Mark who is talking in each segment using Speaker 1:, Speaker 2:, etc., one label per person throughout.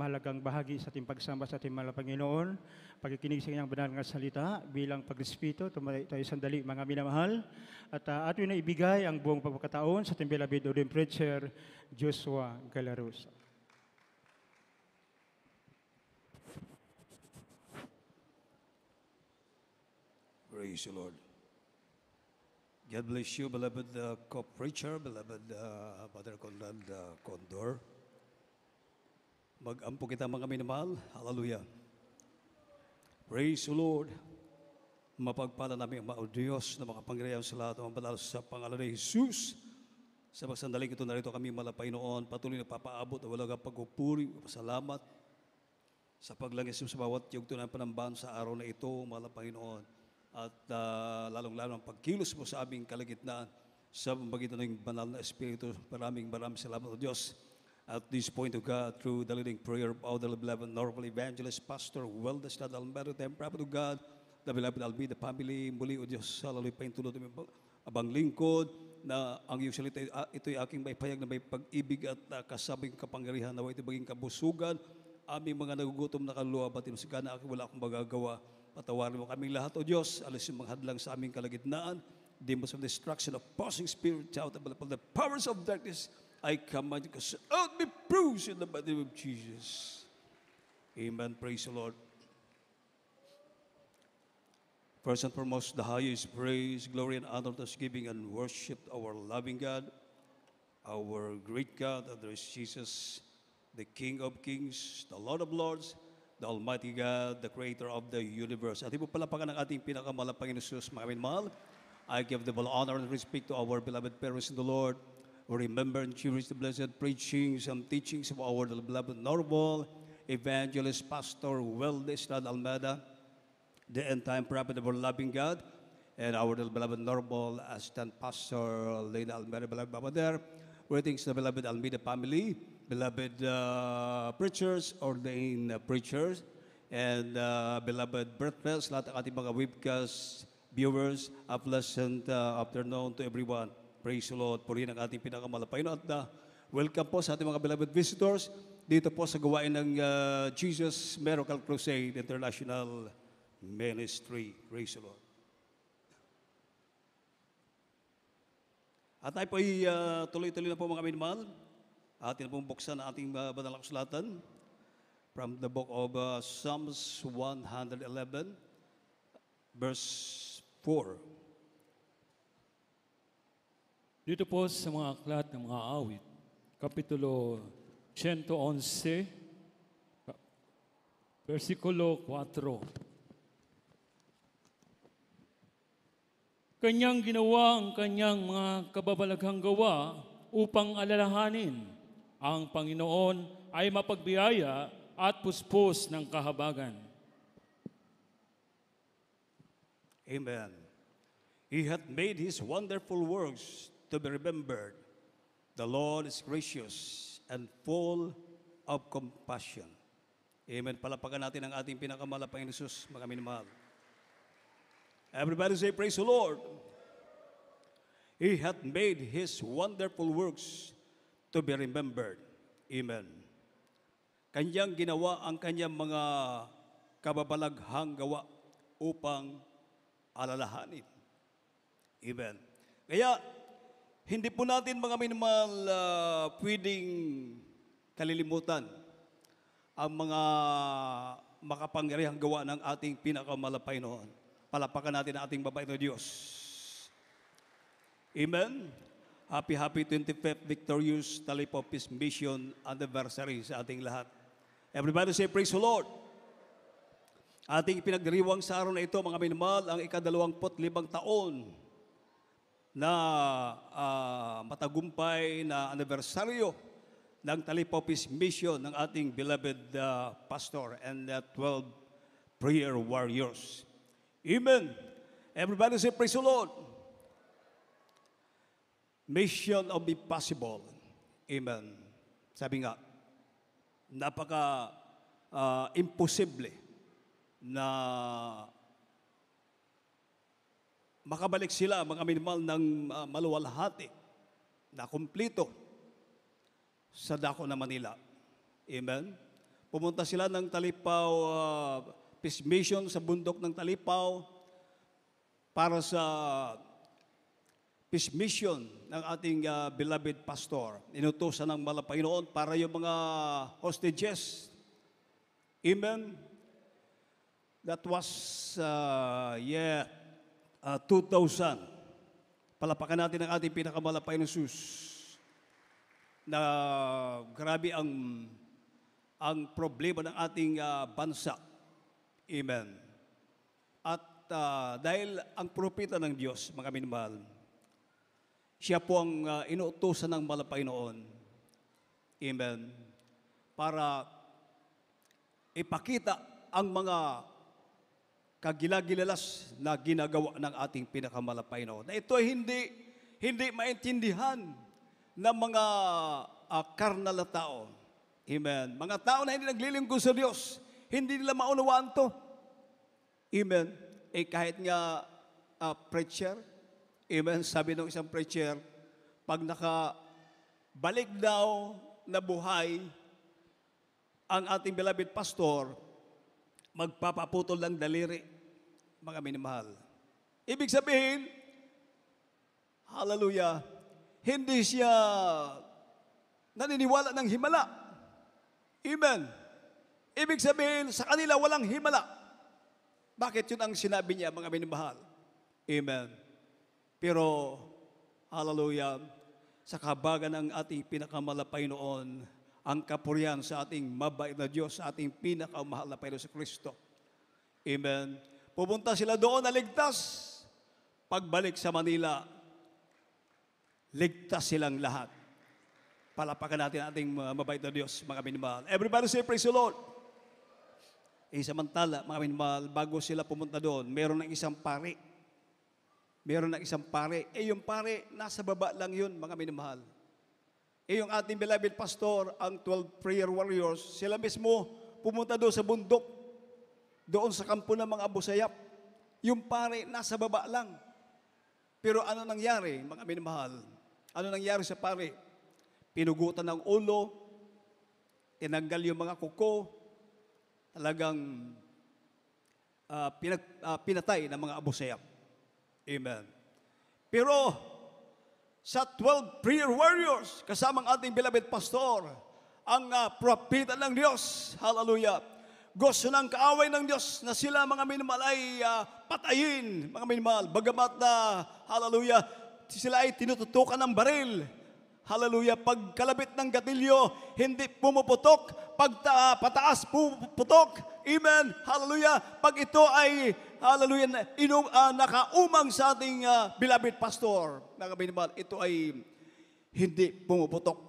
Speaker 1: mahalagang bahagi sa ating pagsamba sa ating mahal na Panginoon, pagkikinig sa kanyang banal nga salita bilang pagrespeto. Tumayo tayo sandali, mga minamahal. At ato na ibigay ang buong pagkakataon sa ating beloved ordained preacher, Joshua Galarosa.
Speaker 2: Praise the Lord. God bless you, beloved co-preacher, beloved Father Conrad Condor. Mag-ampo kita mga minamahal. Hallelujah. Praise the Lord. Mapagpala namin ang mga Diyos na makapangyarihan sa lahat ng banal sa pangalan ni Jesus. Sa pagsandaling ito narito kami malapay noon, patuloy na papaabot at walang pagpupuri, pasalamat sa paglangis sa bawat yugto ng panambahan sa araw na ito, malapay noon. At lalong-lalo ang pagkilos mo sa aming kalagitnaan sa pamamagitan ng banal na Espiritu. Maraming salamat o Diyos. At this point of God, through the leading prayer of our beloved Normal Evangelist, Pastor Weldes Nad Almero, the Prophet of God, the beloved Almeida family, muli o Diyos, lalo'y paintulot ng abang lingkod, na ang iyong salita, ito'y aking may payag na may pag-ibig at kasabing kapangyarihan, nawa ito'y maging kabusugan, aming mga nagugutom na kaluluwa, batin sa kana, wala akong magagawa. Patawarin mo kaming lahat, O Diyos. Alis yung mga hadlang sa aming kalagitnaan. Demons of destruction, opposing spirit, out of the powers of darkness, I command you to out be bruised in the body of Jesus. Amen. Praise the Lord. First and foremost, the highest praise, glory, and honor, thanksgiving, and worship our loving God, our great God, and there is Jesus, the King of kings, the Lord of lords, the Almighty God, the Creator of the universe. At ito palapakan ng ating pinakamalapang Panginoon Jesus, mga minamahal. I give the honor and respect to our beloved parents in the Lord, who remember and cherish the blessed preachings and teachings of our beloved Normal Evangelist Pastor Weldes Nad Almeda, the end-time prophet of our loving God, and our beloved Normal Assistant Pastor Lena Almeda, beloved Baba there. Greetings to the beloved Almeida family, beloved preachers, ordained preachers, and beloved birthdays, lahat ng ating mga webcast viewers, a pleasant afternoon to everyone. Praise the Lord. Purihin ang ating pinakamalapay. At welcome po sa ating mga beloved visitors dito po sa gawain ng Jesus Miracle Crusade International Ministry. Praise the Lord. At tayo po ay tuloy-tuloy na po mga minamahal. Atin na pong buksan ang ating banal na kasulatan from the book of Psalms 111, verse 4.
Speaker 3: Dito po sa mga aklat ng mga awit, Kapitulo 111, versikulo 4. Kanyang ginawa ang kanyang mga kababalaghang gawa upang alalahanin. Ang Panginoon ay mapagbiyaya at puspos ng kahabagan.
Speaker 2: Amen. He hath made his wonderful works to be remembered. The Lord is gracious and full of compassion. Amen. Palapakan natin ang ating pinakamalapang Jesus, mga minamahal. Everybody say, praise the Lord. He hath made his wonderful works to be remembered. Amen. Kanyang ginawa ang kanyang mga kababalaghang gawa upang alalahanin. Amen. Kaya, hindi po natin mga minimal pwedeng kalilimutan ang mga makapangyarihang gawa ng ating pinakamalapay noon. Palapakan natin ang ating babait na Diyos. Amen. Happy 25th Victorious Talipopis Mission Anniversary sa ating lahat. Everybody say, praise the Lord. Ating pinagdiriwang sa araw na ito, mga minamahal, ang ika-25 taon na matagumpay na anibersaryo ng Talipopis Mission ng ating beloved pastor and 12 prayer warriors. Amen. Everybody say, praise the Lord. Mission of the possible. Amen. Sabi nga, imposible na makabalik sila, mga minimal, ng maluwalhati na kumplito sa dako na Manila. Amen. Pumunta sila ng Talipaw Peace Mission sa bundok ng Talipaw para sa Peace Mission ng ating beloved pastor. Inutusan ng Panginoon para yung mga hostages. Amen. That was 2000. Palapakan natin ang ating pinakamalapay na Jesus na grabe ang problema ng ating bansa. Amen. At dahil ang propeta ng Diyos, mga minamahal, siya po ang inuutosan ng Panginoon. Amen. Para ipakita ang mga kagilagilalas na ginagawa ng ating pinakamalapay noon. Na ito ay hindi maintindihan ng mga karnal na tao. Amen. Mga tao na hindi naglilingkod sa Diyos, hindi nila maunawaan to. Amen. Kahit nga preacher, amen, sabi ng isang preacher, pag nakabalik daw na buhay ang ating beloved pastor, magpapaputol ng daliri. Mga minamahal. Ibig sabihin, hallelujah, hindi siya naniniwala ng himala. Amen. Ibig sabihin, sa kanila walang himala. Bakit yun ang sinabi niya, mga minamahal? Amen. Pero, hallelujah, sa kabagan ng ating pinakamalapay noon, ang kapurihan sa ating mabait na Diyos, sa ating pinakamahal na Panginoon sa Kristo. Amen. Pupunta sila doon na ligtas. Pagbalik sa Manila, ligtas silang lahat. Palapakan natin ating mabait na Diyos, mga minamahal. Everybody say, praise the Lord. Samantala, mga minamahal, bago sila pumunta doon, meron ng isang pare. Meron ng isang pare. Yung pare, nasa baba lang yun, mga minamahal. Yung ating beloved pastor, ang 12 prayer warriors, sila mismo pumunta doon sa bundok, doon sa kampo ng mga Abu Sayyaf. Yung pare, nasa baba lang. Pero ano nangyari, mga minamahal? Ano nangyari sa pare? Pinugutan ng ulo, tinanggal yung mga kuko, talagang pinatay ng mga Abu Sayyaf. Amen. Pero sa 12 prayer warriors, kasamang ating beloved pastor, ang propeta ng Diyos, hallelujah, gusto ng kaaway ng Diyos na sila, mga minamahal, ay patayin, mga minamahal, bagamat na, hallelujah, sila ay tinututukan ng baril. Hallelujah, pagkalabit ng gatilyo, hindi pumuputok, pataas pumuputok. Amen, hallelujah, pag ito ay, hallelujah, nakaumang sa ating beloved pastor, mga minamahal, ito ay hindi pumuputok.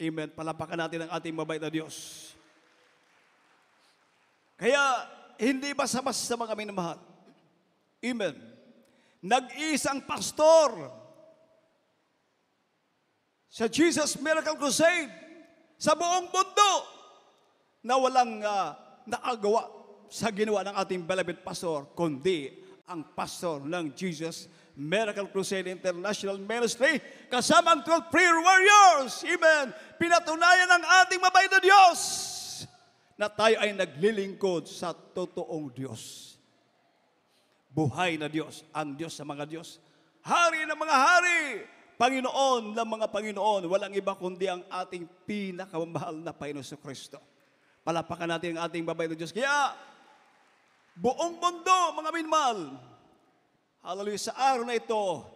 Speaker 2: Amen, palapakan natin ang ating mabait na Diyos. Kaya, hindi basta-basta, mga minamahal. Amen. Nag-iisang pastor sa Jesus Miracle Crusade sa buong mundo na walang nakagawa sa ginawa ng ating beloved pastor, kundi ang pastor ng Jesus Miracle Crusade International Ministry kasama ang 12 prayer warriors. Amen. Pinatunayan ng ating mabait na Diyos na tayo ay naglilingkod sa totoong Diyos. Buhay na Diyos, ang Diyos sa mga Diyos, Hari ng mga hari, Panginoon ng mga Panginoon, walang iba kundi ang ating pinakamahal na Panginoon sa Kristo. Palapakan natin ang ating mabait na Diyos. Kaya, buong mundo, mga minamahal, hallelujah, sa araw na ito,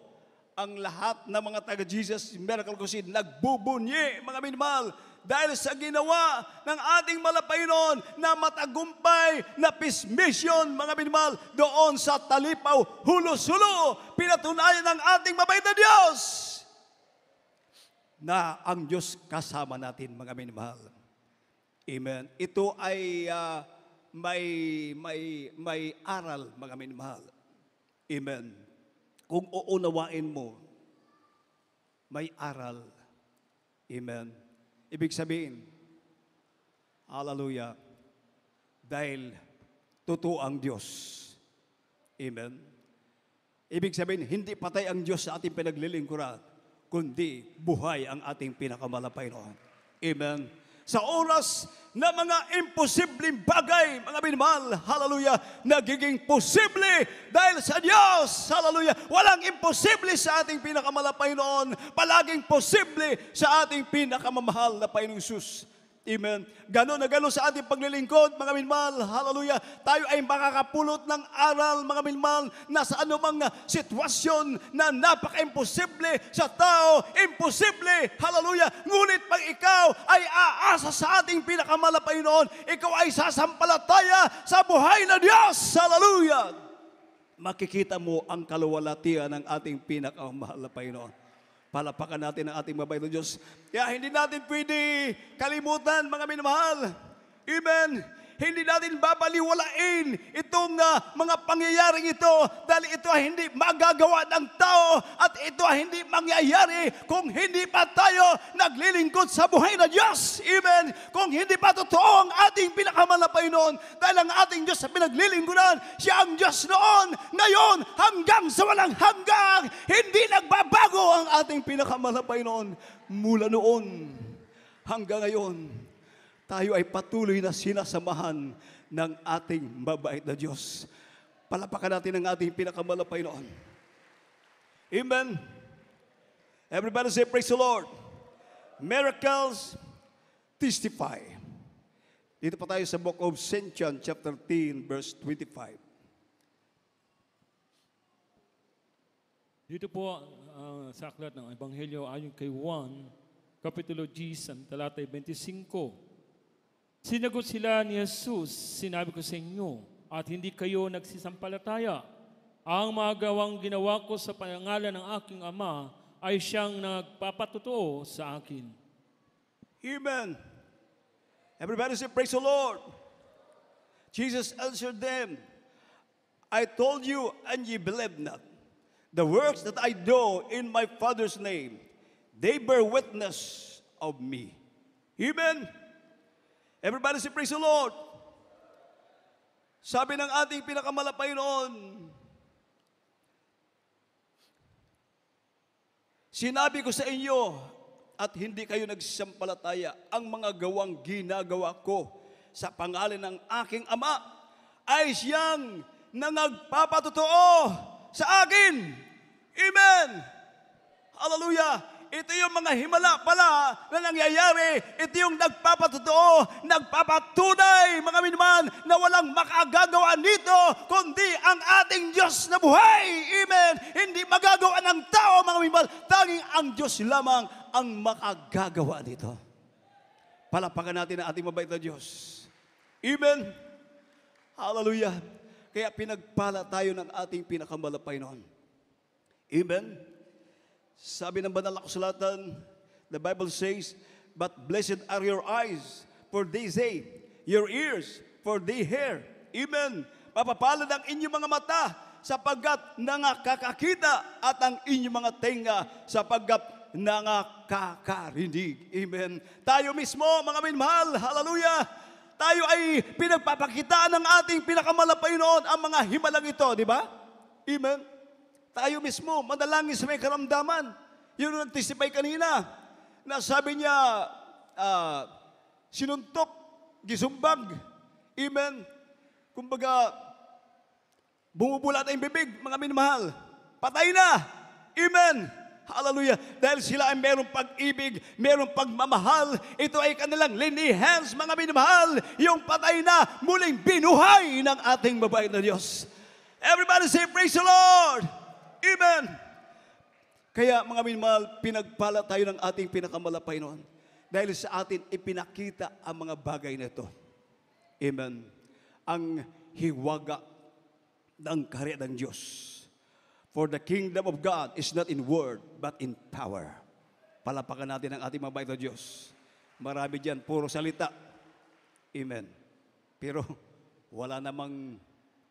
Speaker 2: ang lahat ng mga taga-Jesus Miracle Crusade nagbubunyi, mga minamahal, dahil sa ginawa ng ating Panginoon na matagumpay na peace mission, mga minamahal, doon sa Talipaw, Hulo-Sulo, pinatunayan ng ating mabait na Diyos na ang Diyos kasama natin, mga minamahal. Amen. Ito ay may aral, mga minamahal. Amen. Kung uunawain mo, may aral. Amen. Ibig sabihin, hallelujah, dahil totoo ang Diyos. Amen. Ibig sabihin, hindi patay ang Diyos sa ating pinaglilingkuran, kundi buhay ang ating pinakamalapay noon. Amen. Sa oras na mga imposibleng bagay, mga minamahal, hallelujah, nagiging posible dahil sa Diyos, hallelujah. Walang imposible sa ating pinakamalapay noon, palaging posible sa ating pinakamamahal na Panginoong Hesus. Amen. Ganon na ganon sa ating paglilingkod, mga minamahal, hallelujah. Tayo ay makakapulot ng aral, mga minamahal, na sa anumang sitwasyon na napaka-imposible sa tao, imposible, hallelujah. Ngunit pag ikaw ay aasa sa ating pinakamalapay noon, ikaw ay sasampalataya sa buhay na Diyos, hallelujah. Makikita mo ang kaluwalhatian ng ating pinakamahal na Panginoon. Palapakan natin ang ating mabait na Diyos. Kaya hindi natin pwede kalimutan, mga minamahal. Amen. Hindi natin babaliwalain itong mga pangyayaring ito dahil ito ay hindi magagawa ng tao at ito ay hindi mangyayari kung hindi pa tayo naglilingkod sa buhay na Diyos. Amen. Kung hindi pa totoo ang ating pinakamahal na Panginoon dahil ang ating Diyos na pinaglilingkuran, siya ang Diyos noon, ngayon, hanggang sa walang hanggang. Hindi nagbabago ang ating pinakamahal na Panginoon mula noon hanggang ngayon. Tayo ay patuloy na sinasamahan ng ating mabait na Diyos. Palapakan natin ang ating pinakamahal na Panginoon. Amen. Everybody say, praise the Lord. Miracles testify. Dito pa tayo sa book of St. John, chapter 10, verse 25.
Speaker 3: Dito po sa aklat ng Ebanghelyo ayon kay Juan, Kapitulo 10, talatay 25. Sinagot sila ni Jesus, sinabi ko sa inyo, at hindi kayo nagsisampalataya. Ang magawang ginawa ko sa pangalan ng aking Ama ay siyang nagpapatotoo sa akin.
Speaker 2: Amen. Everybody say, praise the Lord. Jesus answered them, I told you and ye believe not. The works that I do in my Father's name, they bear witness of me. Amen. Everybody say, praise the Lord. Sabi ng ating pinakamalapay noon, sinabi ko sa inyo at hindi kayo nagsampalataya, ang mga gawang ginagawa ko sa pangalan ng aking Ama ay siyang nagpapatotoo sa akin. Amen. Hallelujah. Ito yung mga himala pala na nangyayari. Ito yung nagpapatotoo, nagpapatunay, mga minman, na walang makagagawa nito, kundi ang ating Diyos na buhay. Amen. Hindi magagawa ng tao, mga minman. Tanging ang Diyos lamang ang makagagawa nito. Palapakan natin ang ating mabait na Diyos. Amen. Hallelujah. Kaya pinagpala tayo ng ating pinakamalapay noon. Amen. Sabi ng banal na kasulatan, the Bible says, but blessed are your eyes, for they see, your ears, for they hear. Amen. Mapapalad ang inyong mga mata, sapagkat nakakakita, at ang inyong mga tenga, sapagkat nakakarinig. Amen. Tayo mismo, mga minmahal, hallelujah, tayo ay pinagpapakitaan ng ating pinakamalapay noon ang mga himalang ito, di ba? Amen. Tayo mismo, manalangin sa may karamdaman. Yun ang nag-testify kanina, na sabi niya, sinuntok, gisumbag. Amen. Kumbaga, bumubulat ang bibig, mga minamahal. Patay na. Amen. Hallelujah. Dahil sila ay merong pag-ibig, merong pagmamahal. Ito ay kanilang linihens, mga minamahal. Yung patay na, muling binuhay ng ating mabait na Diyos. Everybody say, praise the Lord. Amen. Kaya mga minamahal, pinagpala tayo ng ating pinakamalapay noon. Dahil sa atin, ipinakita ang mga bagay na ito. Amen. Ang hiwaga ng kaharian ng Diyos. For the kingdom of God is not in word, but in power. Palapakan natin ang ating mabait na Diyos. Marami dyan, puro salita. Amen. Pero wala namang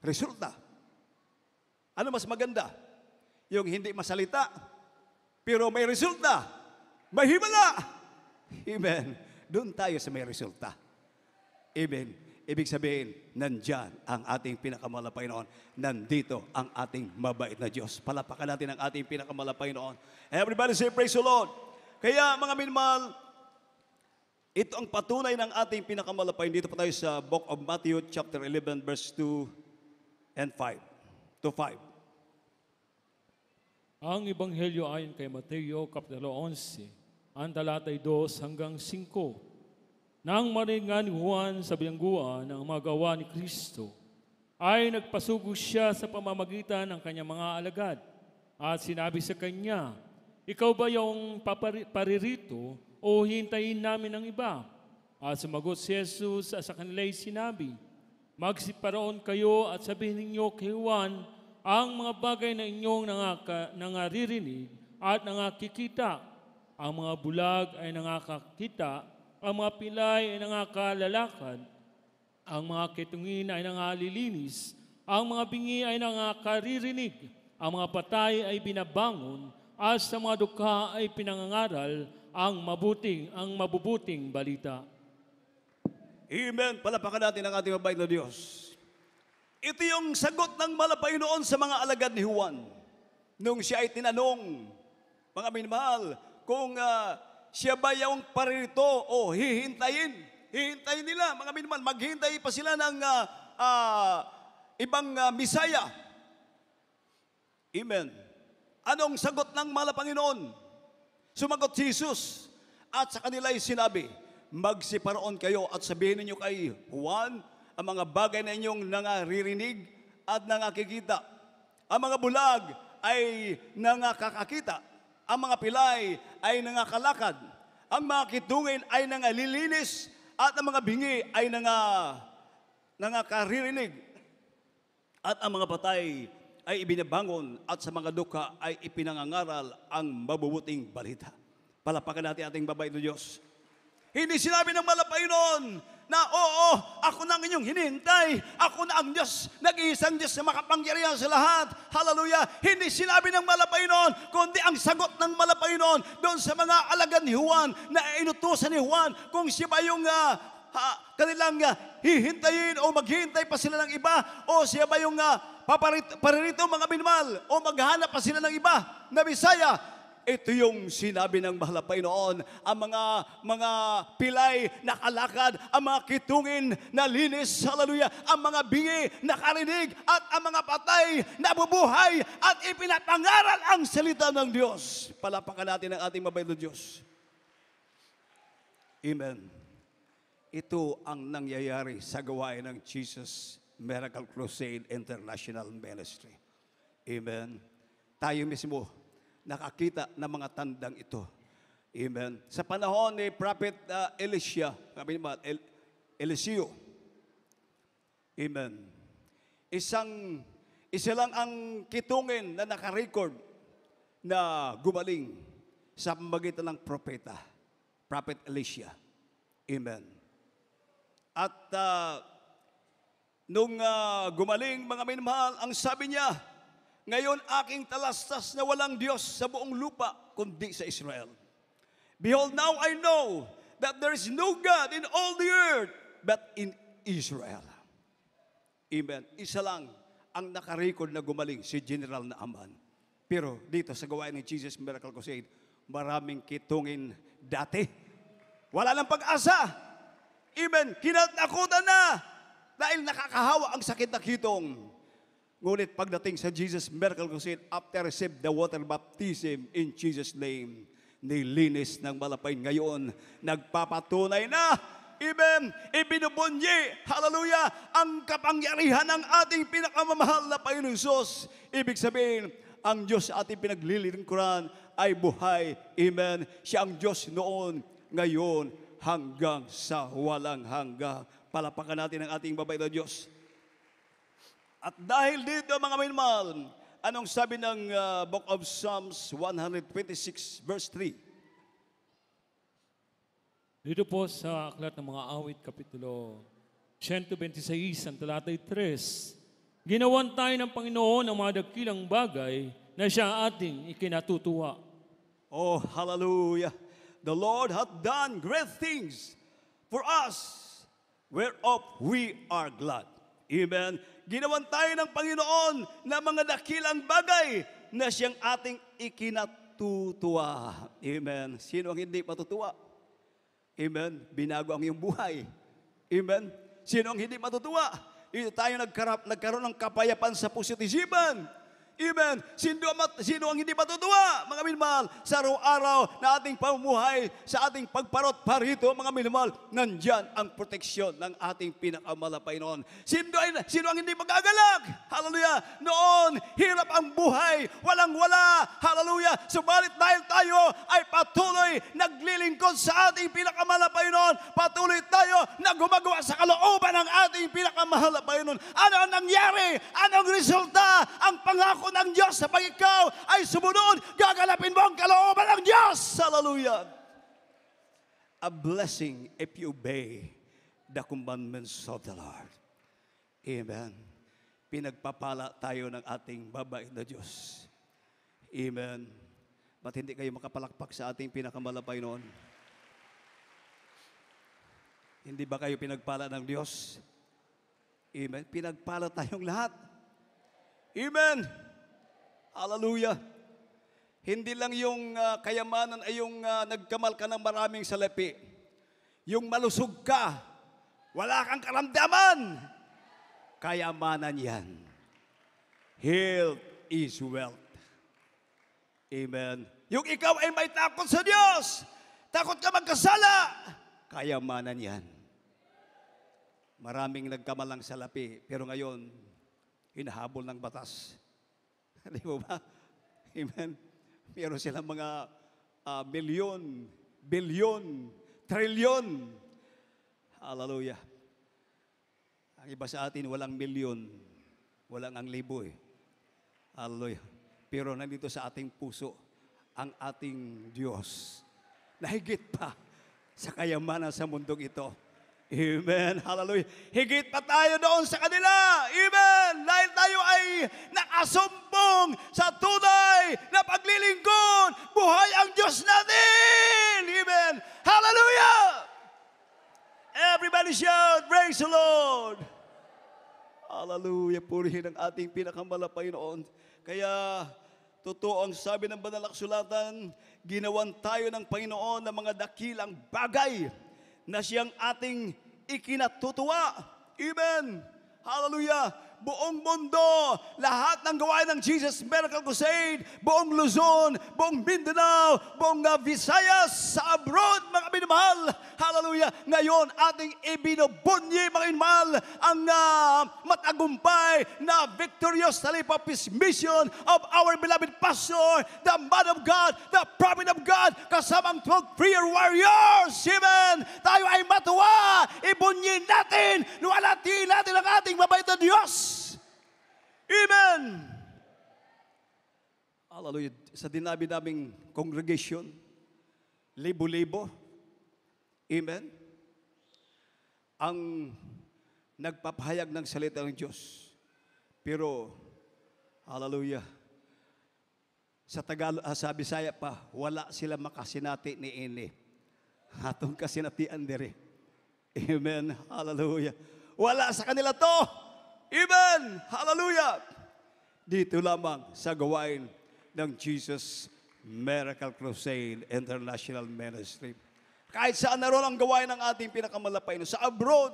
Speaker 2: resulta. Ano mas maganda? Yung hindi masalita, pero may resulta. May himala. Amen. Doon tayo sa may resulta. Amen. Ibig sabihin, nandyan ang ating pinakamalapay noon. Nandito ang ating mabait na Diyos. Palapakan natin ang ating pinakamalapay noon. Everybody say, praise the Lord. Kaya mga minamahal, Ito ang patunay ng ating pinakamalapay. Dito pa tayo sa Book of Matthew, chapter 11, verse 2 and 5. To 5.
Speaker 3: Ang Ebanghelyo ayon kay Mateo, Kapitulo 11, ang talatay 2 hanggang 5. Nang marinig nga ni Juan sa bilangguan ang mga gawa ni Kristo, ay nagpasugo siya sa pamamagitan ng kanyang mga alagad at sinabi sa kanya, "Ikaw ba yung paririto o hintayin namin ng iba?" At sumagot si Jesus sa kanila'y sinabi, "Magsiparoon kayo at sabihin ninyo kay Juan ang mga bagay na inyong nangaririnig at nangakikita. Ang mga bulag ay nangakakita, ang mga pilay ay nangakalalakad, ang mga ketungin ay nangalilinis, ang mga bingi ay nangakaririnig, ang mga patay ay binabangon, at sa mga dukha ay pinangangaral ang mabubuting balita."
Speaker 2: Amen. Palapakan natin ang ating mabait na Diyos. Ito yung sagot ng malapay noon sa mga alagad ni Juan. Nung siya ay tinanong, mga minamahal, kung siya ba yung paririto o hihintayin. Hihintayin nila, mga minamahal, maghintay pa sila ng ibang Misaya. Amen. Anong sagot ng Panginoon? Sumagot si Jesus at sa kanila ay sinabi, "Magsiparoon kayo at sabihin ninyo kay Juan ang mga bagay na inyong nangaririnig at nangakikita. Ang mga bulag ay nangakakakita, ang mga pilay ay nangakalakad, ang mga kitungin ay nangalilinis, at ang mga bingi ay nangakaririnig, at ang mga patay ay ibinabangon, at sa mga dukha ay ipinangangaral ang mabubuting balita." Palapakan natin ating babae ng Diyos. Hindi sinabi ng malapay noon na, "Oo, ako na ang inyong hinihintay. Ako na ang Diyos, nag-iisang Diyos na makapangyarihan sa lahat." Hallelujah. Hindi sinabi ng malapay noon, kundi ang sagot ng malapay noon doon sa mga alagad ni Juan na inutusan ni Juan kung siya ba yung kanilang hihintayin o maghihintay pa sila ng iba, o siya ba yung paririto mga minmal, o maghanap pa sila ng iba na Bisaya. Ito yung sinabi ng malapay noon, ang mga pilay na kalakad, ang mga kitungin na linis, hallelujah, ang mga bingi na karinig, at ang mga patay na bubuhay, at ipinapangaral ang salita ng Diyos. Palapakan natin ang ating mabait na Diyos. Amen. Ito ang nangyayari sa gawain ng Jesus Miracle Crusade International Ministry. Amen. Tayo mismo nakakita ng mga tandang ito. Amen. Sa panahon ni Prophet Eliseo. Amen. Isa lang ang kitungin na nakarecord na gumaling sa pamamagitan ng propeta, Prophet Elisha. Amen. At nung gumaling, mga minamahal, ang sabi niya, "Ngayon aking talastas na walang Diyos sa buong lupa kundi sa Israel. Behold, now I know that there is no God in all the earth but in Israel." Amen. Isa lang ang nakarecord na gumaling, si General Naaman. Pero dito sa gawain ng Jesus Miracle Crusade, maraming kitungin dati. Wala nang pag-asa. Amen. Kinatakutan na dahil nakakahawa ang sakit na kitong. Ngunit pagdating sa Jesus Miracle Crusade, after receive the water baptism in Jesus' name, nilinis ng malapay. Ngayon, nagpapatunay na, amen, ibinubunyi, hallelujah, ang kapangyarihan ng ating pinakamamahal na Panginoong Diyos. Ibig sabihin, ang Diyos sa ating pinaglilingkuran ay buhay, amen. Siya ang Diyos noon, ngayon, hanggang sa walang hanggang. Palapakan natin ang ating babae na Diyos. At dahil dito, mga minamahal, anong sabi ng Book of Psalms 126, verse 3?
Speaker 3: Dito po sa Aklat ng Mga Awit, Kapitulo 126, ang talatay 3, "Ginawan tayo ng Panginoon ang mga dakilang bagay na siya ating ikinatutuwa."
Speaker 2: Oh, hallelujah. The Lord hath done great things for us, whereof we are glad. Amen. Ginawan tayo ng Panginoon na mga dakilang bagay na siyang ating ikinatutuwa. Amen. Sino ang hindi matutuwa? Amen. Binago ang iyong buhay. Amen. Sino ang hindi matutuwa? Dito tayo nagkaroon ng kapayapaan sa puso't isipan. Amen. Sino ang hindi matutuwa, mga minamahal, sa araw-araw na ating pamumuhay, sa ating pagparot parito, mga minamahal, nandyan ang proteksyon ng ating pinakamalapay noon. Sino ang hindi magagalak? Hallelujah. Noon, hirap ang buhay, walang-wala. Hallelujah. Subalit dahil tayo ay patuloy naglilingkod sa ating pinakamalapay noon, patuloy tayo na gumagawa sa kalooban ng ating pinakamalapay noon. Ano ang nangyari? Anong resulta? Ang pangako ng Diyos sa pag ikaw ay sumunod, gagalapin mo ang kalooban ng Diyos. Hallelujah. A blessing if you obey the commandments of the Lord. Amen. Pinagpapala tayo ng ating babait na Diyos. Amen. Ba't hindi kayo makapalakpak sa ating pinakamalapay noon? Hindi ba kayo pinagpala ng Diyos? Amen. Pinagpala tayong lahat. Amen. Hallelujah. Hindi lang yung kayamanan ay yung nagkamal ka ng maraming salapi. Yung malusog ka, wala kang karamdaman. Kayamanan yan. Health is wealth. Amen. Yung ikaw ay may takot sa Diyos, takot ka magkasala, kayamanan yan. Maraming nagkamal ng salapi, pero ngayon, hinahabol ng batas. Di mo ba? Amen. Meron silang mga milyon, bilyon, trilyon. Hallelujah. Ang iba sa atin, walang milyon, walang ang libo eh. Hallelujah. Pero nandito sa ating puso, ang ating Diyos, na higit pa sa kayamanan sa mundong ito. Amen. Hallelujah. Higit pa tayo doon sa kanila. Amen. Dahil tayo ay nakasumpong sa tunay na paglilingkod. Buhay ang Diyos natin. Amen. Hallelujah. Everybody shout, praise the Lord. Hallelujah. Purihin ang ating pinakamalapay noon. Kaya, totoo ang sabi ng banal na kasulatan, ginawan tayo ng Panginoon ng mga dakilang bagay na siyang ating ikinatutuwa. Amen. Hallelujah. Buong mundo, lahat ng gawain ng Jesus Miracle Crusade, buong Luzon, buong Mindanao, buong Visayas, sa abroad, mga minamahal. Hallelujah. Ngayon, ating ibinubunyi, mga minamahal, ang matagumpay na victorious Talip of His mission of our beloved pastor, the man of God, the prophet of God, kasamang 12 prayer warriors. Amen. Tayo ay matuwa. Ibunyi natin, luwalhatiin natin ang ating mabait na Diyos. Amen. Hallelujah. Sa dinabi-daming congregation, libo-libo. Amen. Ang nagpapahayag ng salita ng Diyos. Pero, hallelujah, sa sa Bisaya pa, wala sila makasinati ni ini. Atong kasinatian dire. Amen. Hallelujah. Wala sa kanila to. Amen. Hallelujah. Dito lamang sa gawain ng Jesus Miracle Crusade International Ministry. Kahit saan naroon ang gawain ng ating pinakamalapay, sa abroad,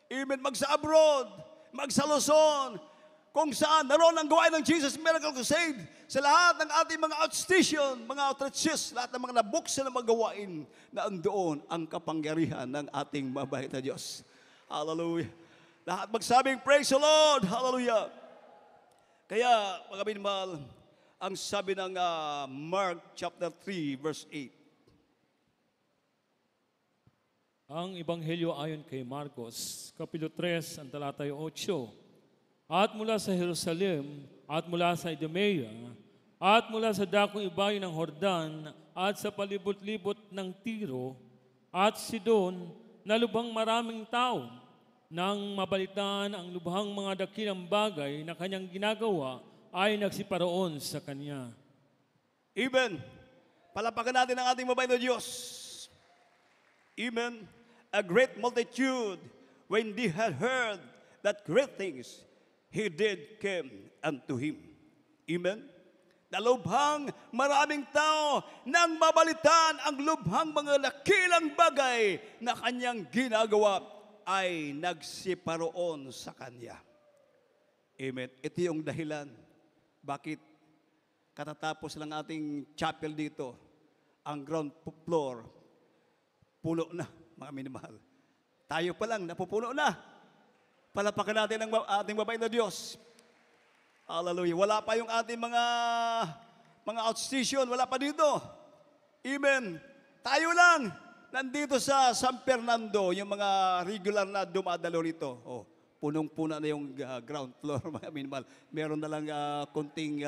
Speaker 2: amen, magsa-abroad, magsa-Luzon, kung saan naroon ang gawain ng Jesus Miracle Crusade, sa lahat ng ating mga outstation, mga outreaches, lahat ng mga nabuksan na magawain, na andoon ang kapangyarihan ng ating mabait na Diyos. Hallelujah. Lahat magsabing, praise the Lord. Hallelujah. Kaya, mga minamahal, ang sabi ng Mark chapter 3, verse 8.
Speaker 3: Ang Ebanghelyo ayon kay Marcos, Kapitulo 3, ang talatay 8. At mula sa Jerusalem, at mula sa Idumea, at mula sa dakong ibayo ng Jordan, at sa palibot-libot ng Tiro, at Sidon, nalubhang maraming tao, nang mabalitaan ang lubhang mga dakilang bagay na kanyang ginagawa, ay nagsiparoon sa kanya.
Speaker 2: Amen. Palapakan natin ang ating mabait na Diyos. Amen. A great multitude, when they had heard that great things He did, came unto Him. Amen. na lubhang maraming tao nang mabalitaan ang lubhang mga dakilang bagay na kanyang ginagawa ay nagsiparoon sa kanya. Amen. Ito yung dahilan bakit katatapos lang ating chapel dito, ang ground floor, puno na, mga minamahal. Tayo pa lang, napupuno na. Palapakan natin ang ating mabait na Diyos. Hallelujah. Wala pa yung ating mga outstation, wala pa dito. Amen. Tayo lang, nandito sa San Fernando, yung mga regular na dumadalo rito. Oh, punong-puna na yung ground floor, mga minamahal. Meron na lang konting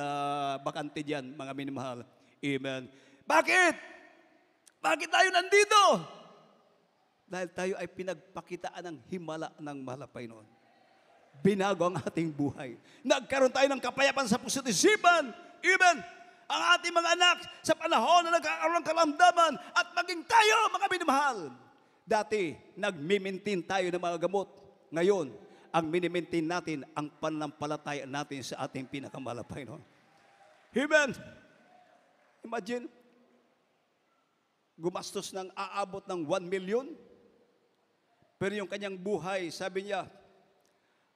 Speaker 2: bakante dyan, mga minamahal. Amen. Bakit? Bakit tayo nandito? Dahil tayo ay pinagpakitaan ng himala ng mahal na Panginoon. Binago ang ating buhay. Nagkaroon tayo ng kapayapaan sa puso't isipan. Amen. Ang ating mga anak sa panahon na nagkakaroon ng kalamdaman at maging tayo, mga minamahal. Dati, nagmimintin tayo ng mga gamot. Ngayon, ang minimintin natin ang pananampalataya natin sa ating pinakamahal na Panginoon. Amen. Imagine, gumastos ng aabot ng 1 million. Pero yung kanyang buhay, sabi niya,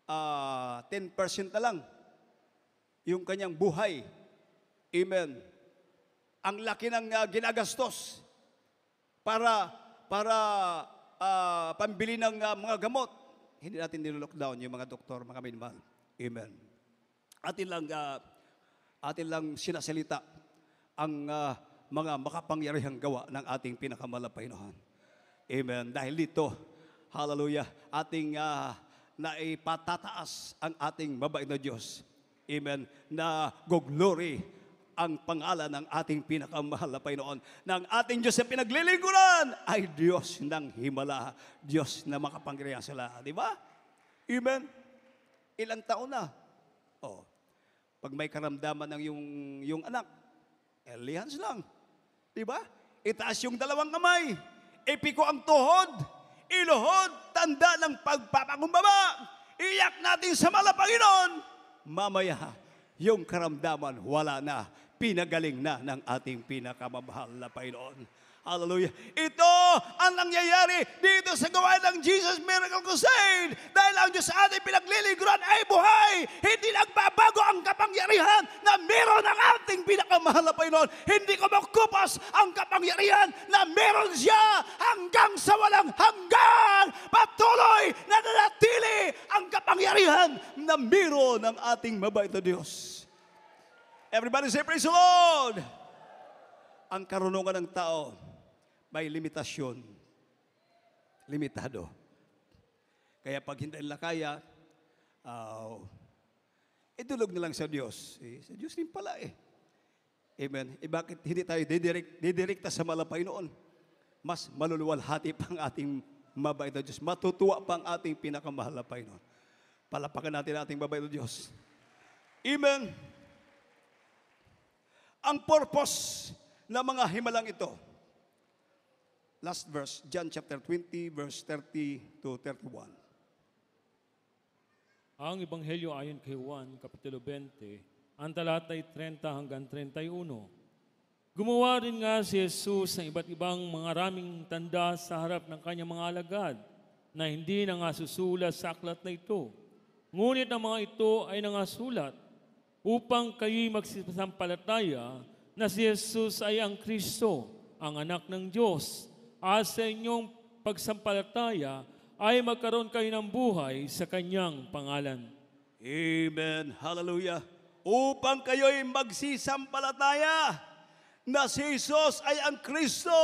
Speaker 2: 10% na lang yung kanyang buhay. Amen. Ang laki ng ginagastos para pambili ng mga gamot. Hindi natin nilo-lockdown yung mga doktor, mga minamahal. Amen. Atin lang sinasalita ang mga makapangyarihang gawa ng ating pinakamahal na Panginoon. Amen. Dahil dito, hallelujah, ating naipatataas ang ating mabait na Diyos. Amen. Na go-glory ang pangalan ng ating pinakamahal na Panginoon. Ng ating Diyos na pinaglilingkuran ay Diyos ng himala. Diyos na makapangyarihan sa lahat. Di ba? Amen. Ilang taon na? Oh. Pag may karamdaman ng yung anak, Elians lang. Di ba? Itaas yung dalawang kamay. Ipiko ang tuhod. Iluhod, tanda ng pagpapangumbaba. Iyak natin sa mahal na Panginoon. Mamaya, yung karamdaman, wala na. Pinagaling na ng ating pinakamamahal na Panginoon. Hallelujah. Ito ang nangyayari dito sa gawain ng Jesus Miracle Crusade. Dahil ang Diyos sa ating pinaglilingkuran ay buhay. Hindi nagbabago ang kapangyarihan na meron ng ating pinakamahal na Panginoon. Hindi ko makupas ang kapangyarihan na meron siya hanggang sa walang hanggan. Patuloy na nanatili ang kapangyarihan na meron ng ating mabait na Diyos. Everybody say, praise the Lord! Ang karunungan ng tao may limitasyon. Limitado. Kaya pag hindi nila kaya, idulog na lang sa Diyos. Sa Diyos din pala eh. Amen. Bakit hindi tayo didirekta sa mahal na Panginoon? Mas maluluwalhati pa ang ating mabait na Diyos. Matutuwa pa ang ating pinakamahal na Panginoon. Palapakan natin ang ating mabait na Diyos. Amen. Ang purpose ng mga himalang ito. Last verse, John chapter 20, verse 30 to 31.
Speaker 3: Ang Ebanghelyo ayon kay Juan, Kapitulo 20, ang talatay 30 hanggang 31. Gumawa rin nga si Jesus ng iba't ibang mga raming tanda sa harap ng kanyang mga alagad na hindi na nga susulat sa aklat na ito. Ngunit ang mga ito ay nangasulat upang kayo'y magsasampalataya na si Jesus ay ang Kristo, ang anak ng Diyos. At sa inyong pagsampalataya ay magkaroon kayo ng buhay sa kanyang pangalan.
Speaker 2: Amen. Hallelujah. Upang kayo'y magsisampalataya na si Jesus ay ang Kristo,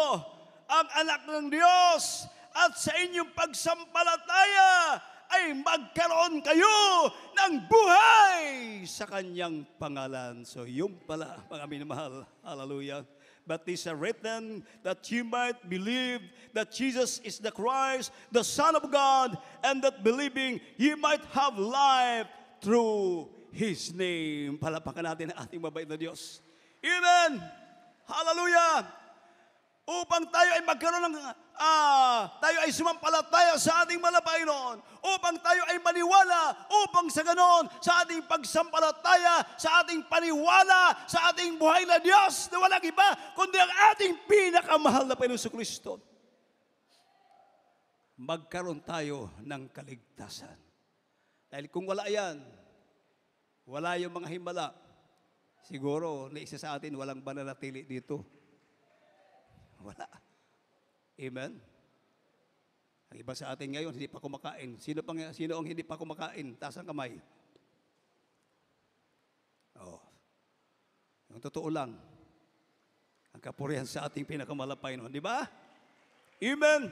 Speaker 2: ang anak ng Diyos. At sa inyong pagsampalataya ay magkaroon kayo ng buhay sa kanyang pangalan. So yung pala, mga minamahal. Hallelujah. But these are written that you might believe that Jesus is the Christ, the Son of God, and that believing you might have life through His name. Palapakan natin ang ating mabait na Diyos. Amen! Hallelujah! upang tayo ay magkaroon ng, tayo ay sumampalataya sa ating Panginoon, upang tayo ay maniwala, upang sa ganon, sa ating pagsampalataya, sa ating paniwala, sa ating buhay na Diyos, na walang iba, kundi ang ating pinakamahal na Panginoon Kristo, magkaroon tayo ng kaligtasan. Dahil kung wala yan, wala yung mga himala, siguro, na isa sa atin, walang mananatili dito. Wala. Amen? Ang iba sa atin ngayon, hindi pa kumakain. Sino ang hindi pa kumakain? Taas ang kamay. Oh. Yung totoo lang, ang kapurihan sa ating pinakamalapay noon. Di ba? Amen?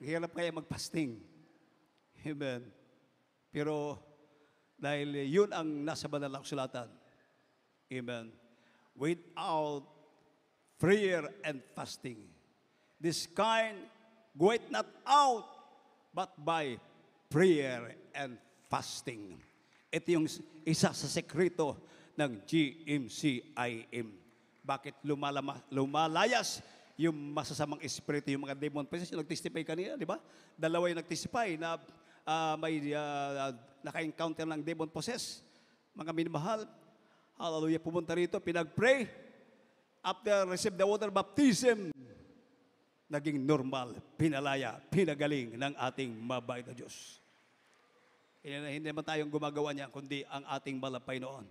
Speaker 2: Hirap kaya magpasting. Amen? Pero, dahil yun ang nasa banal na kasulatan. Amen? Without prayer and fasting, this kind goeth not out but by prayer and fasting. Ito yung isa sa sekreto ng GMCIM. Bakit lumalayas yung masasamang espiritu, yung mga demon possessed? Yung nag-testify kanina, di ba? Dalawa yung nag-testify na may naka-encounter ng demon possessed. Mga minamahal, hallelujah, pumunta rito, pinag-pray. After receive the water baptism, naging normal, pinalaya, pinagaling ng ating mabait na Diyos. Hindi naman tayong gumagawa niya, kundi ang ating malapay noon.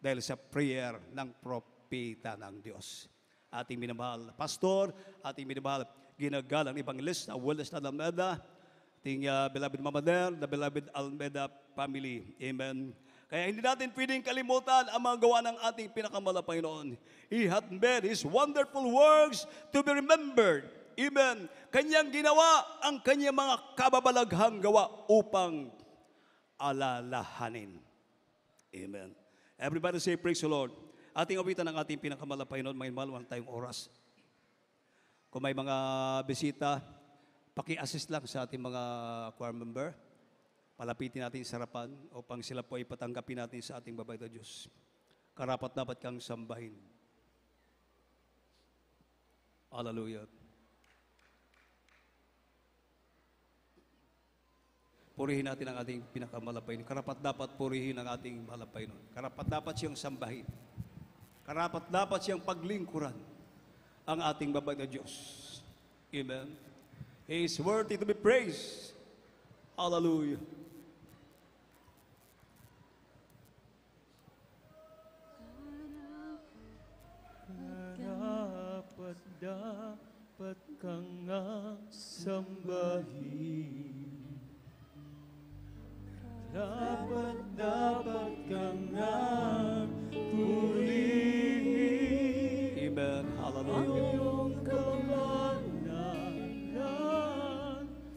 Speaker 2: Dahil sa prayer ng propeta ng Diyos. Ating minamahal na pastor, ating minamahal ginagalang evangelist na Wallace Almeda, ating beloved Mama Der, the beloved Almeda family. Amen. Kaya hindi natin pwedeng kalimutan ang mga gawa ng ating pinakamalapay noon. He hath made His wonderful works to be remembered. Amen. Kanyang ginawa ang kanyang mga kababalaghang gawa upang alalahanin. Amen. Everybody say, praise the Lord. Ating awitan ang ating pinakamalapay noon. May malawang tayong oras. Kung may mga bisita, paki-assist lang sa ating mga choir member. Palapitin natin sa harapan upang sila po ay patanggapin natin sa ating babay na Diyos. Karapat dapat kang sambahin. Hallelujah. Purihin natin ang ating pinakamalapay. Karapat dapat purihin ang ating malapay. Karapat dapat siyang sambahin. Karapat dapat siyang paglingkuran ang ating babay na Diyos. Amen. He is worthy to be praised. Hallelujah.
Speaker 3: Dapat kang sambahin. Dapat kang purihin.
Speaker 2: Amen. Hallelujah.
Speaker 3: Ang iyong kamanalan,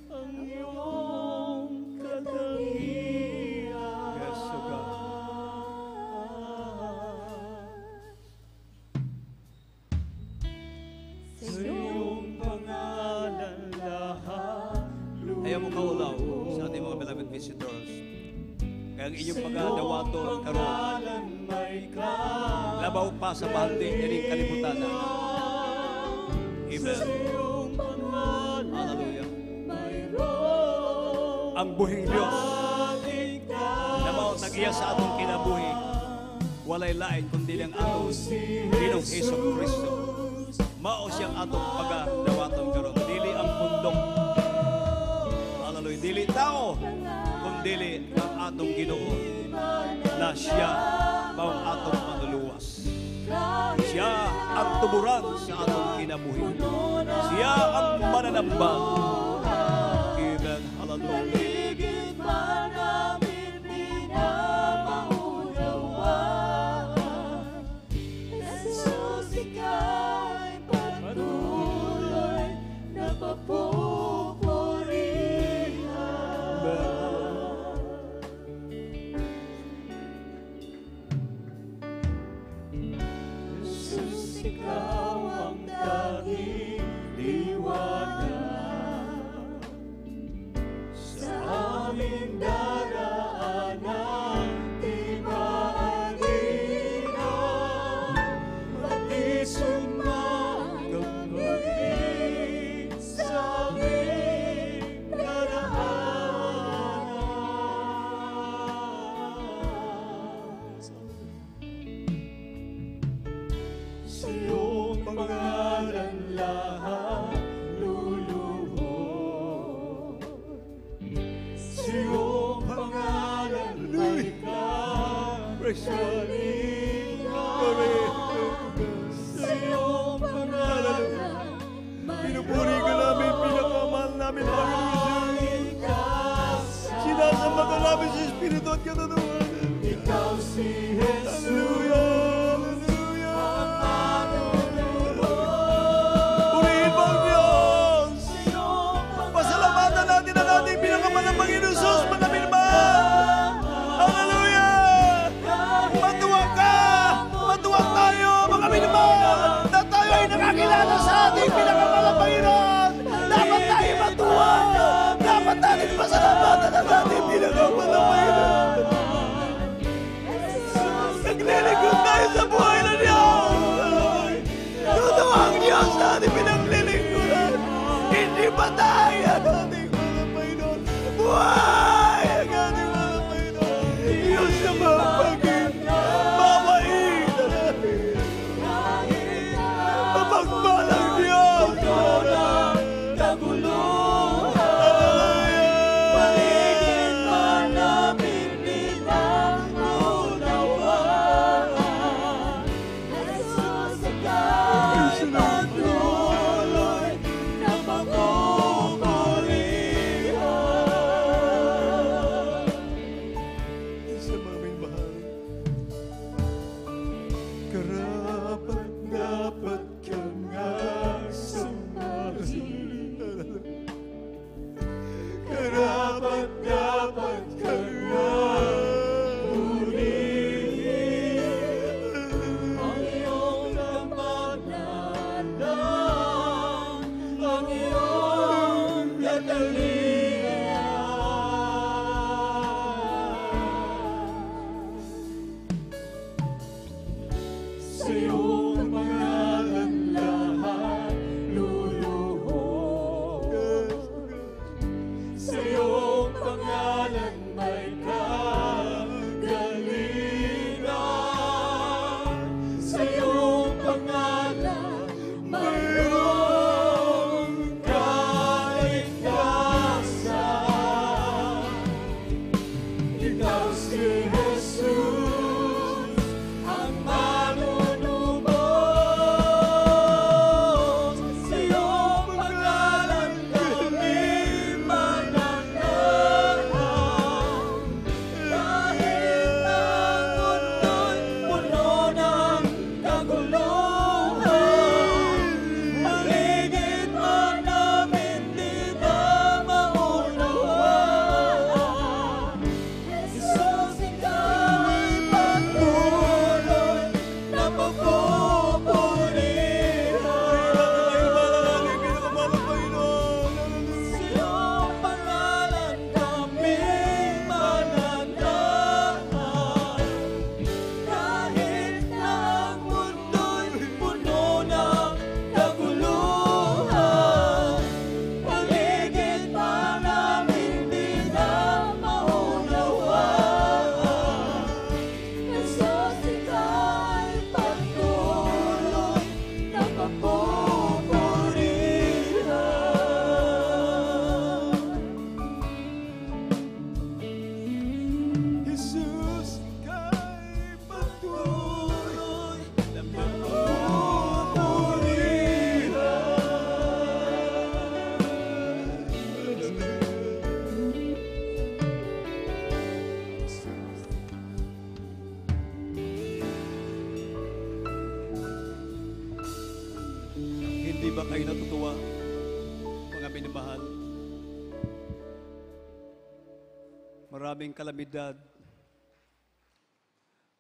Speaker 3: ang iyong katangian.
Speaker 2: Yes, O God.
Speaker 3: Sa iyong pangalan lahat.
Speaker 2: Ayaw mo kaulaw sa ating mga beloved visitors. Kaya ang inyong pagdawato karon labaw pa sa bahandi ining kalibutan na. Amen. Hallelujah. Ang buhing Diyos na mao nag-iya sa atong kinabuhi, walay lain kundi ang atong Ginoong Hesus Kristo. Mao siyang atong pagdawaton karon. Dili ang pundok. Hallelujah. Dili tao, kundi ang atong Ginoo na siya mao atong manluluwas. Siya ang tuburan sa atong kinabuhi. Siya ang mananambal. Amen. Hallelujah.
Speaker 3: Sa aming
Speaker 2: Sa iyong pangalan, pinupuri ka namin, pinakamahal namin, Panginoon Jesus. Sinasamba ka namin sa Espiritu at katotohanan. Ikaw si Jesus. Hallelujah, hallelujah. Purihin mo ang Diyos. Pasalamatan natin ang ating pinakamahal na Panginoon Jesus. Manamin ba? Hallelujah! Matuwag ka! Matuwag tayo, mga minamahal, na tayo ay nakakilala sa ating pinakamahal na Panginoon. Dapat tayo matuwag. Dapat natin pasalamatan ang ating pinakamahal na Panginoon. Naglilingkod tayo sa buhay na Diyos. Totoo ang Diyos na ating pinaglilingkudan. Hindi ba tayo ang ating mahal na Panginoon? Buhay ang ating mahal na Panginoon. Diyos na mapagin, mamain na natin. Mapagpalang Diyos. Sa mga minamahal, karapat dapat ka nga sumali. Karapat dapat ka nga purihin. Ang iyong kapanalan, ang iyong sa iyong pangalan lahat luluhod. Sa iyong pangalan may kagalingan. Sa iyong pangalan mayroong kaligtasan. Ikaw si Jesus, ang manunubos. Sa iyong pangalan kami mananahan. Kahit ang mundo'y puno ng kaguluhan, paligid man namin di na maunawaan. Jesus, ika'y patuloy na pagpupurihan. Sa iyong pangalan kami mananahan. Kahit na ang mundo'y puno ng kaguluhan, paligid pa namin di na maunawaan. Jesus, ika'y patuloy na pagpupurihan. Jesus, ika'y patuloy na Hindi ba kayo natutuwa, mga minamahal? Maraming kalamidad,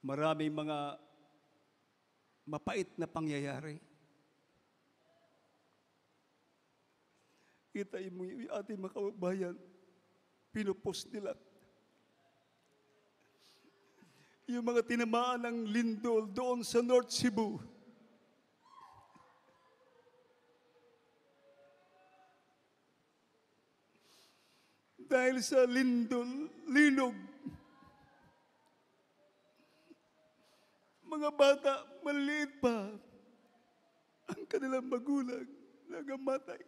Speaker 2: maraming mga mapait na pangyayari. Kita mo yung ating mga kababayan, pinupost nila. Yung mga tinamaan ng lindol doon sa North Cebu. Dahil sa lindol, linog, mga bata, maliit pa, ang kanilang magulang nagamatay.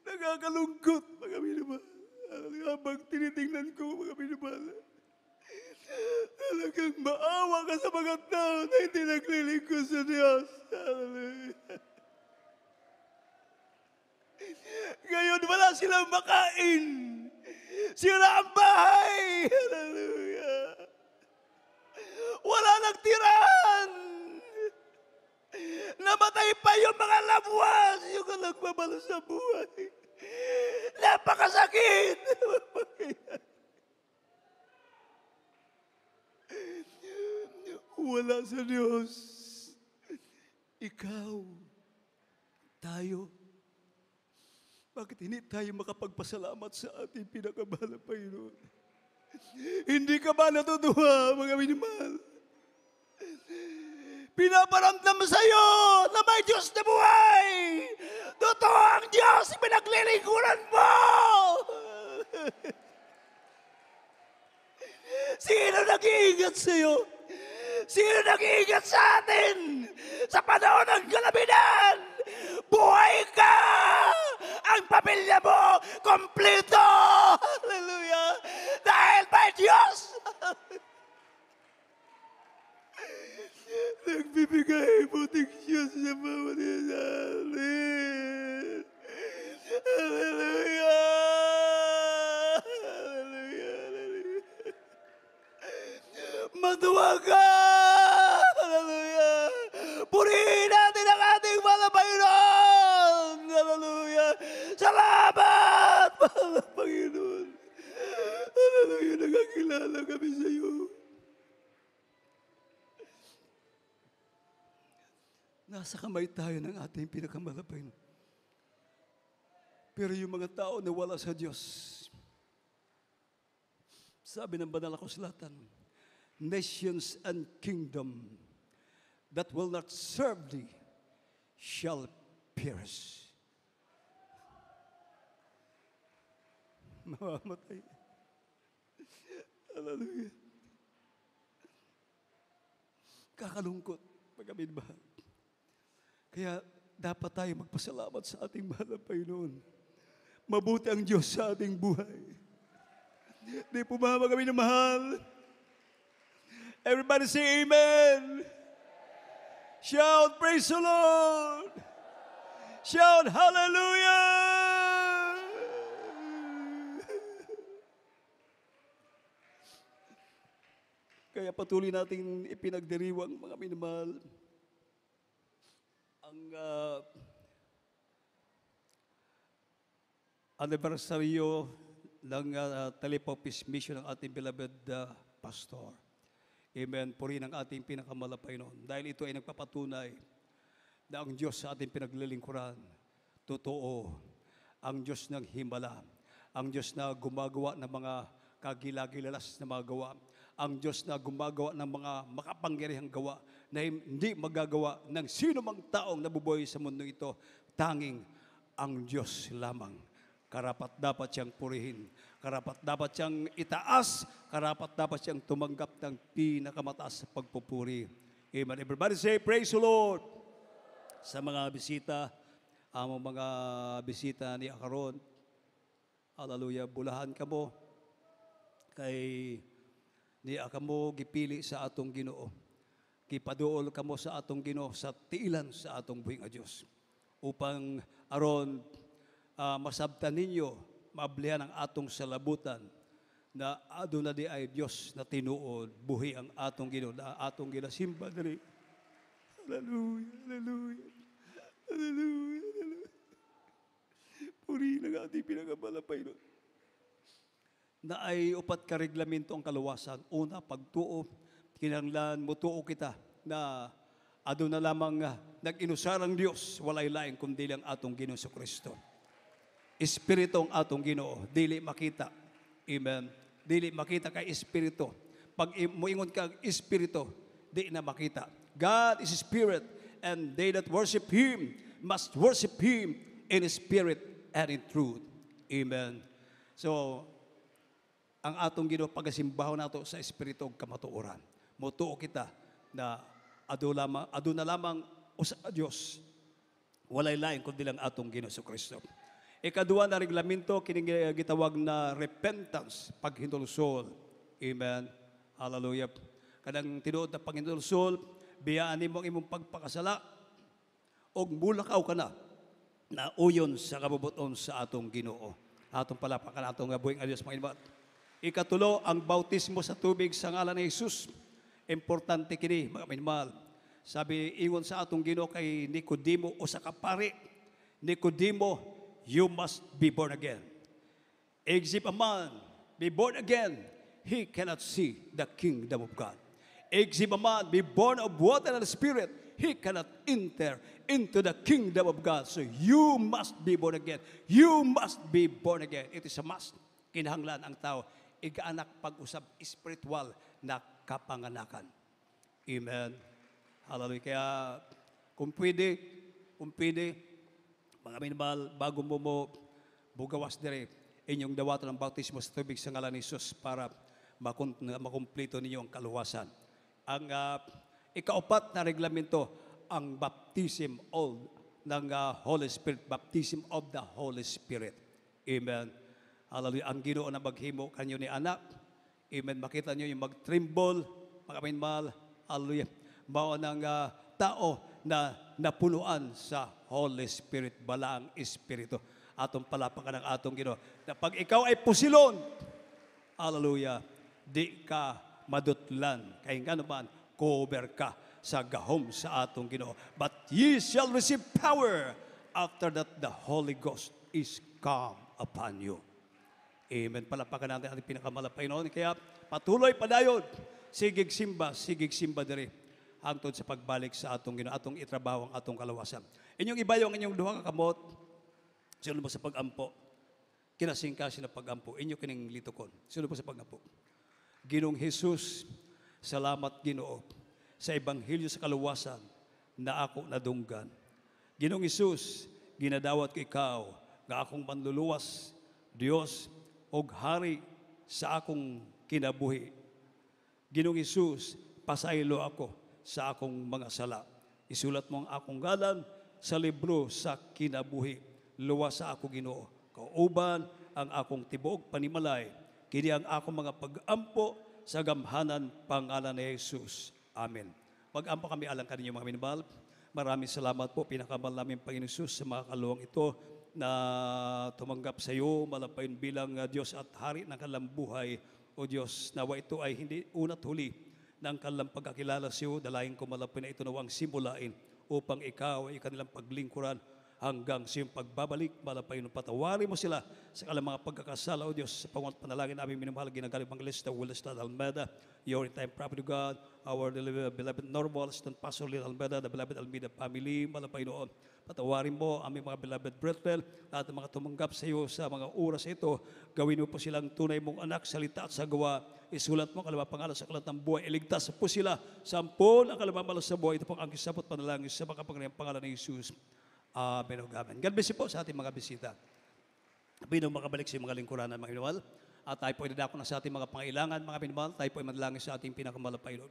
Speaker 2: Nakakalungkot, mga minamahal. Habang tinitingnan ko, mga minamahal, Talagang maawa ka sa mga tao na hindi naglilingkod sa Diyos. Hallelujah. Ngayon wala silang makain. Sira ang bahay. Hallelujah. Wala nang tirahan. Namatay pa yung mga labuas. Yung nagmamalo sa buhay. Napakasakit. Wala sa Diyos. Ikaw, tayo, bakit hindi tayo makapagpasalamat sa ating pinakamahal na Panginoon? Hindi ka ba natutuwa, mga minimahal? Pinaparamdam sa iyo na may Diyos na buhay. Totoo ang Diyos, pinaglilingkuran mo. Sino nag-iingat sa iyo? Sino nag-iingat sa atin? Sa panahon ng kalaminan, buhay ka! Ang pamilya mo, kompleto! Hallelujah! Dahil may Diyos! Nagbibigay buting Diyos sa bawat isa. Hallelujah! Hallelujah! Hallelujah! Matuwa ka! Hallelujah! Purihin natin ang ating mga Panginoon! Hallelujah! Salamat, mga Panginoon! Hallelujah! Nagkakilala kami sa iyo. Nasa kamay tayo ng ating pinakamalapay. Pero yung mga tao na wala sa Diyos, sabi ng banal na kasulatan, nations and kingdom that will not serve thee shall perish. Mamamatay. Hallelujah. Kakalungkot, pagkaminmahal. Kaya dapat tayo magpasalamat sa ating mahal na Panginoon. Mabuti ang Diyos sa ating buhay. Di po ba kami na mahal? Everybody say amen. Shout, praise the Lord. Shout, hallelujah. Kaya patuloy nating ipinagdiriwang mga minamahal ang anibersaryo ng Telepopis Mission ng ating beloved pastor. Amen. Purihin ang ating pinakamalapay noon. Dahil ito ay nagpapatunay na ang Diyos sa ating pinaglilingkuran, totoo. Ang Diyos ng himala. Ang Diyos na gumagawa ng mga kagilagilalas na mga gawa. Ang Diyos na gumagawa ng mga makapangyarihang gawa na hindi magagawa ng sino mang taong nabubuhay sa mundo ito. Tanging ang Diyos lamang. Karapat dapat siyang purihin. Karapat dapat siyang itaas. Karapat dapat siyang tumanggap ng pinakamataas sa pagpupuri. Amen. Everybody say, praise the Lord. Sa mga bisita, ang mga bisita ni Akaron, hallelujah, bulahan ka mo. Kay ni akamo gipili sa atong Ginoo. Kipaduol kamo sa atong Ginoo sa tiilan sa atong buhing a Dios. Upang aron masabtan ninyo, maablihan ang atong salabutan na aduna di ay Dios na tinuod, buhi ang atong Ginoo, na atong ginasimba diri. Hallelujah, hallelujah, hallelujah, hallelujah. Puri ng ating pinakamalapay nun. Na ay upat ka reglamento ang kaluwasan. Una, pagtuo, kinahanglan mo tuo kita na ado na lamang nag-inusarang Dios, walay laing kundi ang atong Ginoo sa Kristo. Espiritu ang atong Ginoo, dili makita. Amen. Dili makita kay espiritu. Pag muingon kag espiritu, di na makita. God is spirit, and they that worship Him must worship Him in spirit and in truth. Amen. So, ang atong Ginoo pagasimbaho nato sa espiritu ug kamatuoran. Motuo kita na ado na lamang usa ka Dios. Walay lain kundi lang atong Ginoo sa Kristo. Ikaduha na reglamento kining gitawag na repentance, paghinulsol. Amen. Hallelujah. kanang tinuod na Panginoon Sol, biyaan nimo ang imong pagpakasala, og mulakaw ka na uyon sa kabubuton sa atong Ginoo. Atong palapakan atong buhing Diyos, mga inbat. Ikatulo, ang bautismo sa tubig sa ngalan ni Jesus. Importante kini, mga minmal. Sabi, ingon sa atong Ginoo kay Nicodemo o sa kapari, Nicodemo, you must be born again. Except a man be born again, he cannot see the kingdom of God. Except a man be born of water and spirit, he cannot enter into the kingdom of God. So you must be born again. You must be born again. It is a must. Kinahanglan ang tao igaanak pag-usab spiritual na kapanganakan. Amen. Hallelujah. Kaya kung pwede, mga minmal, bago mo bugawas dire, inyong dawatan ng bautismo sa tubig sa ngalan ni Jesus para makumpleto ninyo ang kaluwasan. Ang ikaapat na reglamento, ang baptism ng Holy Spirit, baptism of the Holy Spirit. Amen. Hallelujah. Ang Ginoo na maghimo kanyo ni anak. Amen. Makita nyo yung mag-tremble, mga minmal. Hallelujah. Mao ng tao na napunuan sa Holy Spirit, balaang Espiritu. Atong palapakan ng atong Ginoo. Na pag ikaw ay pusilon, hallelujah, di ka madutlan. Kaya nga naman, cover ka sa gahom sa atong Ginoo. But ye shall receive power after that the Holy Ghost is come upon you. Amen. Palapakan natin ang pinakamalapay noon. Kaya patuloy padayon. Sigig simba diri. Hangtod sa pagbalik sa atong Ginoo, atong itrabaho ang atong kalawasan. Inyong ibayo ang inyong duha ka kamot. Sino ba sa pagampo? Kinasingka sila pagampo. Inyo kining litukon. Sino ba sa pagampo? Ginoong Jesus, salamat Ginoo sa ebanghelyo sa kaluwasan na ako nadunggan. Ginoong Jesus, ginadawat ko ikaw nga akong manluluwas, Dios, og hari sa akong kinabuhi. Ginoong Jesus, pasaylo ako sa akong mga sala. Isulat mo ang akong ngalan sa libro sa kinabuhi. Luwas sa ako Ginoo. Kauban ang akong tibuok panimalay. Kini ang akong mga pag-ampo sa gamhanan pangalan ni Jesus. Amen. Mag-ampo kami alang kaninyo mga minabal. Maraming salamat po, pinakamal namin Panginoon Jesus sa mga kaluwang ito na tumanggap sa iyo, malapayon bilang Diyos at Hari ng kanilang buhay. O Diyos, nawa ito ay hindi una't huli ng kanilang pagkakilala sa iyo. Dalayan ko malapayon na ito nawang simulain upang ikaw ay kanilang paglingkuran hanggang sa iyong pagbabalik, malapayon patawarin mo sila sa kanilang mga pagkakasala, O Diyos, sa panguna't panalangin namin minamahal, ginagaling Evangelista Wilstad Almeda, your time prophet of God, our beloved Normal, Assistant Pastor Lil Almeda, the beloved Almeida family, malapayon, patawarin mo aming mga beloved brethren, lahat ng mga tumanggap sa iyo sa mga oras ito, gawin mo po silang tunay mong anak, salita at sagawa, isulat mo kalamang pangalan sa kalat ng buhay, iligtas po sila, sampon ang kalamang malas sa buhay, ito pong ang kisapot panalangin sa makapangyarihang pangalan ni Jesus. Amen. God bless you po sa ating mga bisita. Binong makabalik sa mga lingkuranan, mga minawal. At tayo po idadako na sa ating mga pangailangan, mga minawal. Tayo po ay madalangin sa ating pinakamalapay Lord.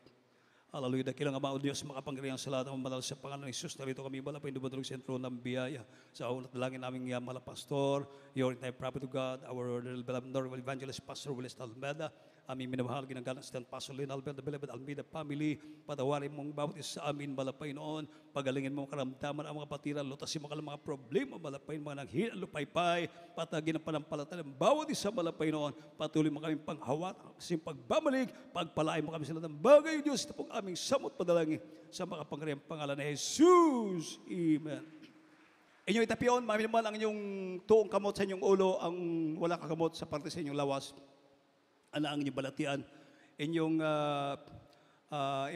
Speaker 2: Hallelujah. Dakilang Ama o Diyos, makapangyarihan sa lahat ng manal sa pangalan ni Jesus. Narito kami malapay dumadulog sa sentro ng biyaya. Sa unat dalangin naming mahal pastor, your time prophet of God, our beloved Normal Evangelist Pastor Willis Almeda, aming minamahal ginagalang sa Pastor Lynn Almeda, the beloved Almeida family, patawarin mong bawat isa sa amin malapay noon, pagalingin mong karamdaman ang mga patiran, lutasin mo ka mga problema, malapay mga nanghina, lupaypay, patagin ang panampalataya, bawat isa malapay noon, patuloy mo kaming panghawat, kasing pagbabalik, pagpalain mo kami sila ng bagay, Diyos, ito pong aming samot padalangin sa makapangyarihang pangalan ni Jesus. Amen. Inyong itapion, maminuman ang inyong tuong kamot sa inyong ulo, ang wala kakamot sa parte sa inyong lawas. Ana ang inyong balatian, inyong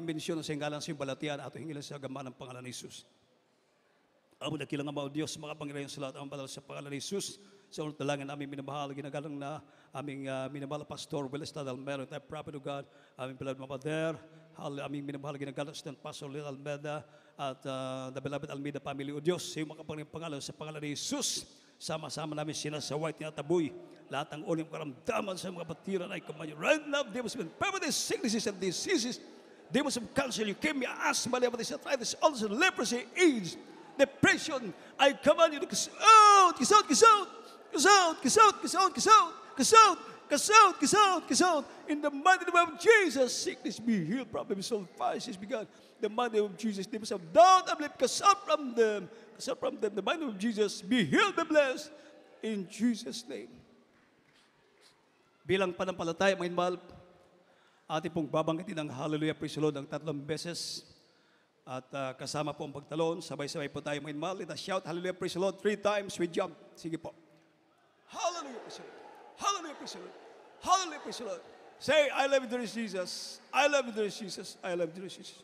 Speaker 2: imbensyon sa inggalan sa inyong balatian at hingilan sa gamaan ng pangalan ni Jesus. Amo na kilang Ama o Diyos, mga pangirayan sa lahat ang banal sa pangalan ni Jesus. Sa ulit dalangin namin minamahal, ginagalang na aming minamahal Pastor Willis Almeda, tayo prophet of God, aming beloved Mama There, aming minamahal ginagalang sa Pastor Lil Almeda, at the beloved Almeida family o Diyos, sa iyong makapanging pangalan sa pangalan ni Jesus. Sama-sama namin sinasaway, tinataboy lahat ng uling karamdaman sa mga batiran ay kumayo. Right now, demons of infirmities, sicknesses and diseases, demons of cancer, leukemia, asthma, diabetes, arthritis, ulcer, leprosy, AIDS, depression, I command you to kiss out, kiss out, kiss out, kiss out, kiss out, kiss out, kiss out, kiss out, Cast out, cast out. In the mighty name of Jesus, sickness be healed, problems solved, vices be gone. The mighty name of Jesus, demons of doubt, unbelief, cast out from them. Cast out from them. The mighty name of Jesus, be healed, be blessed. In Jesus' name. Bilang panampalataya, mga inmahal, ating pong babanggitin ang hallelujah, praise the Lord, ang 3 beses. At kasama po ang pagtalon, sabay-sabay po tayo, mga inmahal. Let us shout hallelujah, praise the Lord 3 times. We jump. Sige po. Hallelujah, praise the Lord. Hallelujah, praise the Lord. Hallelujah, praise the Lord. Say, I love you, dear Jesus. I love you, dear Jesus. I love you, dear Jesus.